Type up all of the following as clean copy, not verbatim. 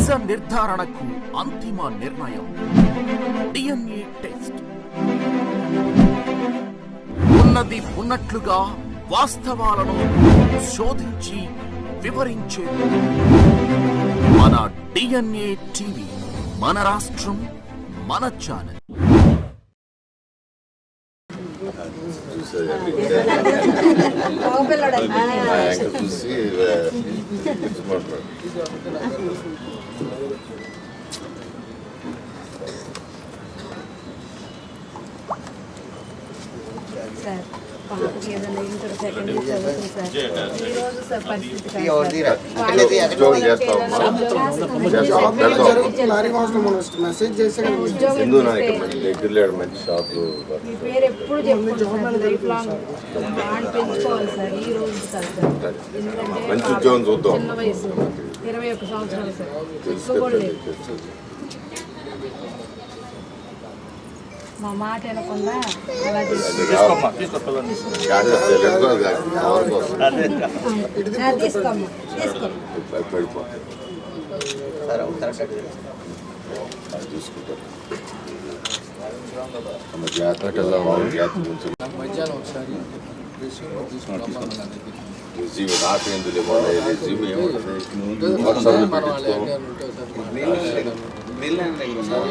నిజ నిర్ధారణకు అంతిమ నిర్ణయం DNA టెస్ట్. ఉన్నది ఉన్నట్లుగా వాస్తవాలను శోధించి వివరించే మన DNA టీవీ, మన రాష్ట్రం, మన ఛానల్. సార్ పాపకి ఏదైనా ఇంటర్ సెకండ్ ఇయర్ చదువుతుంది సార్. ఈరోజు సార్ పరిస్థితి మీ పేరు ఎప్పుడు చెప్పుకుంటారు లైఫ్ లాంగ్ పెంచుకోవాలి సార్. ఈ రోజు కాదు సార్, ఎందుకంటే చిన్న వయసు 21 సంవత్సరాలు సార్. ఎక్కువ కూడా లేదు. మా మాట వినకుండా అలా తీసుకోమ్మా. మధ్యాహ్నం ఒకసారి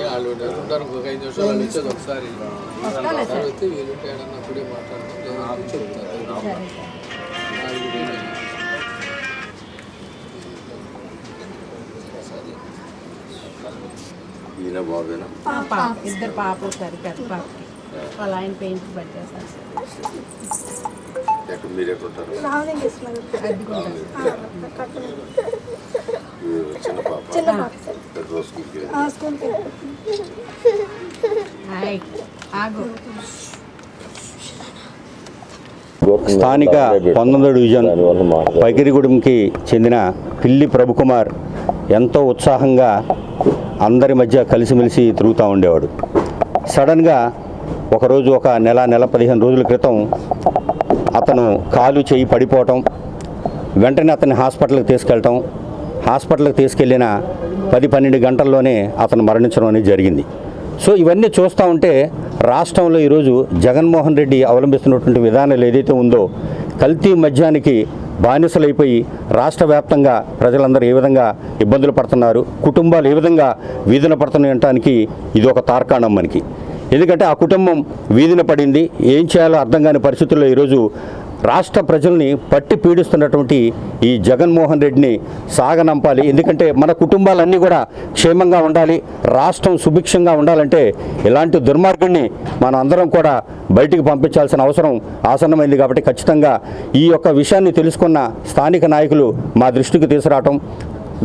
వాళ్ళు ఉంటారు. ఒక 5 నిమిషాలు ఇచ్చేది ఒకసారి వస్తే వీలుంటే ఏడన్నప్పుడే మాట్లాడతాం, చెప్తారు. ఇద్దరు పాపలు సార్. పెద్ద పాపకి వాళ్ళ ఆయన పెయింట్ పట్టేస్తారు సార్. స్థానిక 19వ డివిజన్ పైకిరిగూడెంకి చెందిన పిల్లి ప్రభుకుమార్ ఎంతో ఉత్సాహంగా అందరి మధ్య కలిసిమెలిసి తిరుగుతూ ఉండేవాడు. సడన్గా ఒకరోజు ఒక నెల 15 రోజుల క్రితం అతను కాలు చేయి పడిపోవటం, వెంటనే అతన్ని హాస్పిటల్కి తీసుకెళ్ళటం, హాస్పిటల్కి తీసుకెళ్ళిన 10-12 గంటల్లోనే అతను మరణించడం అనేది జరిగింది. సో ఇవన్నీ చూస్తూ ఉంటే రాష్ట్రంలో ఈరోజు జగన్మోహన్ రెడ్డి అవలంబిస్తున్నటువంటి విధానాలు ఏదైతే ఉందో, కల్తీ మద్యానికి బానిసలైపోయి రాష్ట్ర వ్యాప్తంగా ప్రజలందరూ ఏ విధంగా ఇబ్బందులు పడుతున్నారు, కుటుంబాలు ఏ విధంగా వీధిన పడుతున్నాయనటానికి ఇది ఒక తార్కాణం మనకి. ఎందుకంటే ఆ కుటుంబం వీధిన పడింది. ఏం చేయాలో అర్థం కాని పరిస్థితుల్లో ఈరోజు రాష్ట్ర ప్రజల్ని పట్టి పీడిస్తున్నటువంటి ఈ జగన్మోహన్ రెడ్డిని సాగనంపాలి. ఎందుకంటే మన కుటుంబాలన్నీ కూడా క్షేమంగా ఉండాలి, రాష్ట్రం సుభిక్షంగా ఉండాలంటే ఇలాంటి దుర్మార్గుడిని మనం అందరం కూడా బయటికి పంపించాల్సిన అవసరం ఆసన్నమైంది. కాబట్టి ఖచ్చితంగా ఈ యొక్క విషయాన్ని తెలుసుకున్న స్థానిక నాయకులు మా దృష్టికి తీసుకురావటం,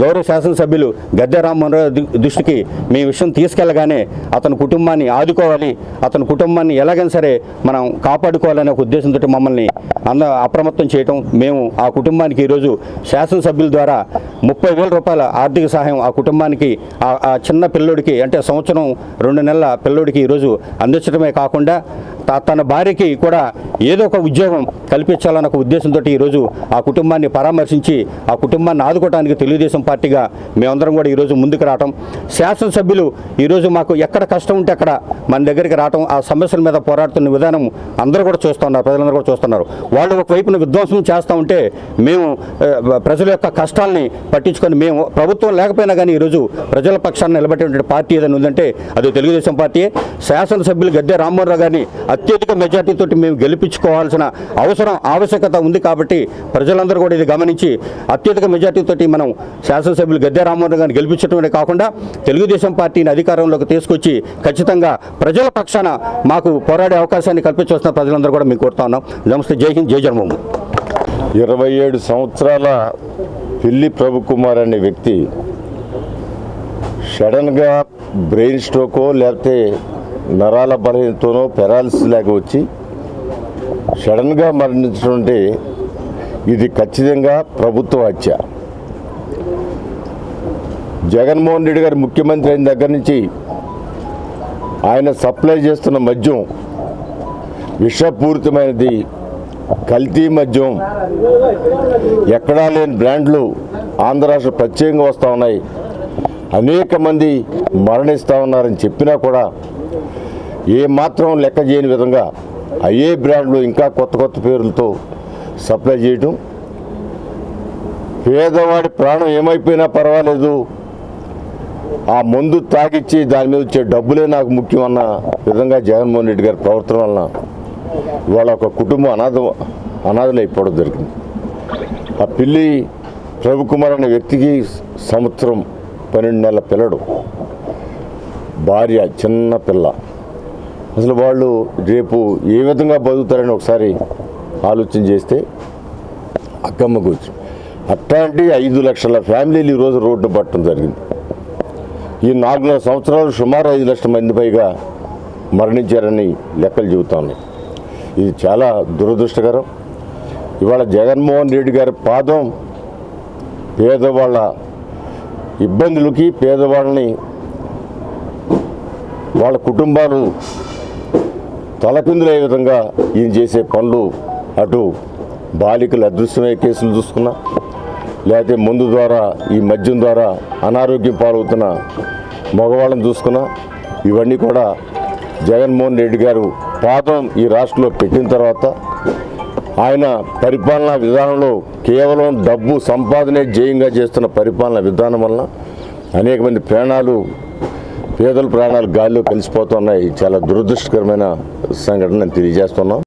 గౌరవ శాసనసభ్యులు గద్దె రామ్మోహన్ రావు దృష్టికి మీ విషయం తీసుకెళ్లగానే అతని కుటుంబాన్ని ఆదుకోవాలి, అతని కుటుంబాన్ని ఎలాగైనా సరే మనం కాపాడుకోవాలనే ఒక ఉద్దేశంతో మమ్మల్ని అప్రమత్తం చేయటం, మేము ఆ కుటుంబానికి ఈరోజు శాసనసభ్యుల ద్వారా 30,000 రూపాయల ఆర్థిక సహాయం ఆ కుటుంబానికి, ఆ చిన్న పిల్లోడికి అంటే 1-2 నెలల పిల్లోడికి ఈరోజు అందించడమే కాకుండా తన భార్యకి కూడా ఏదో ఒక ఉద్యోగం కల్పించాలన్న ఒక ఉద్దేశంతో ఈరోజు ఆ కుటుంబాన్ని పరామర్శించి ఆ కుటుంబాన్ని ఆదుకోవడానికి తెలుగుదేశం పార్టీగా మేమందరం కూడా ఈరోజు ముందుకు రావటం, శాసనసభ్యులు ఈరోజు మాకు ఎక్కడ కష్టం ఉంటే అక్కడ మన దగ్గరికి రావటం, ఆ సమస్యల మీద పోరాడుతున్న విధానం అందరూ కూడా చూస్తున్నారు, ప్రజలందరూ కూడా చూస్తున్నారు. వాళ్ళు ఒకవైపున విధ్వంసం చేస్తూ ఉంటే మేము ప్రజల యొక్క కష్టాలని పట్టించుకొని మేము ప్రభుత్వం లేకపోయినా కానీ ఈరోజు ప్రజల పక్షాన్ని నిలబెట్టే పార్టీ ఏదైనా ఉందంటే అది తెలుగుదేశం పార్టీ. శాసనసభ్యులు గద్దె రామ్మోహన్ రావు గారిని అత్యధిక మెజార్టీతో మేము గెలిపించుకోవాల్సిన ఆవశ్యకత ఉంది. కాబట్టి ప్రజలందరూ కూడా ఇది గమనించి అత్యధిక మెజార్టీతో మనం శాసనసభ్యులు గద్దె రామ్మోహన్ గారిని గెలిపించడమే కాకుండా తెలుగుదేశం పార్టీని అధికారంలోకి తీసుకొచ్చి ఖచ్చితంగా ప్రజల పక్షాన మాకు పోరాడే అవకాశాన్ని కల్పించవలసిన ప్రజలందరూ కూడా మేము కోరుతా ఉన్నాం. నమస్తే, జై హింద్, జై జన్మభూమి. 27 సంవత్సరాల పిల్లి ప్రభుకుమార్ అనే వ్యక్తి సడన్గా బ్రెయిన్ స్ట్రోకో లేకపోతే నరాల బలహీనతోనో పెరాలిసిస్ లాగా వచ్చి సడన్గా మరణించడం అంటే ఇది ఖచ్చితంగా ప్రభుత్వ హత్య. జగన్మోహన్ రెడ్డి గారు ముఖ్యమంత్రి అయిన దగ్గర నుంచి ఆయన సప్లై చేస్తున్న మద్యం విషపూరితమైనది, కల్తీ మద్యం, ఎక్కడా లేని బ్రాండ్లు ఆంధ్ర రాష్ట్ర ప్రత్యేకంగా వస్తూ ఉన్నాయి. అనేక మంది మరణిస్తూ ఉన్నారని చెప్పినా కూడా ఏమాత్రం లెక్క చేయని విధంగా అయ్యే బ్రాండ్లు ఇంకా కొత్త కొత్త పేర్లతో సప్లై చేయడం, పేదవాడి ప్రాణం ఏమైపోయినా పర్వాలేదు, ఆ మందు తాగిచ్చి దాని మీద వచ్చే డబ్బులే నాకు ముఖ్యం అన్న విధంగా జగన్మోహన్ రెడ్డి గారి ప్రవర్తన వలన ఇవాళ ఒక కుటుంబం అనాథలు అయిపోవడం జరిగింది. ఆ పిల్లి ప్రభుకుమార్ అనే వ్యక్తికి సంవత్సరం 12 నెలల పిల్లడు, భార్య చిన్న పిల్ల. అసలు వాళ్ళు రేపు ఏ విధంగా బతుకుతారని ఒకసారి ఆలోచన చేస్తే అక్కమ్మ కూర్చు అట్లాంటి 5 లక్షల ఫ్యామిలీలు ఈరోజు రోడ్డు పట్టడం జరిగింది. ఈ 4 సంవత్సరాలు సుమారు 5 లక్షల మంది పైగా మరణించారని లెక్కలు చెబుతా ఉన్నాయి. ఇది చాలా దురదృష్టకరం. ఇవాళ జగన్మోహన్ రెడ్డి గారి పాదం పేదవాళ్ళ ఇబ్బందులకి, పేదవాళ్ళని వాళ్ళ కుటుంబాలు తలకిందులయ్యే విధంగా ఈయన చేసే పనులు, అటు బాలికల అదృశ్యమయ్యే కేసులు చూసుకున్నా, లేకపోతే మందు ద్వారా, ఈ మద్యం ద్వారా అనారోగ్యం పాలవుతున్న మగవాళ్ళని చూసుకున్నా, ఇవన్నీ కూడా జగన్మోహన్ రెడ్డి గారు పాదం ఈ రాష్ట్రంలో పెట్టిన తర్వాత ఆయన పరిపాలనా విధానంలో కేవలం డబ్బు సంపాదనే జయంగా చేస్తున్న పరిపాలనా విధానం వలన అనేక మంది ప్రాణాలు, పేదల ప్రాణాలు గాలిలో కలిసిపోతున్నాయి. చాలా దురదృష్టకరమైన సంఘటన తెలియజేస్తున్నాం.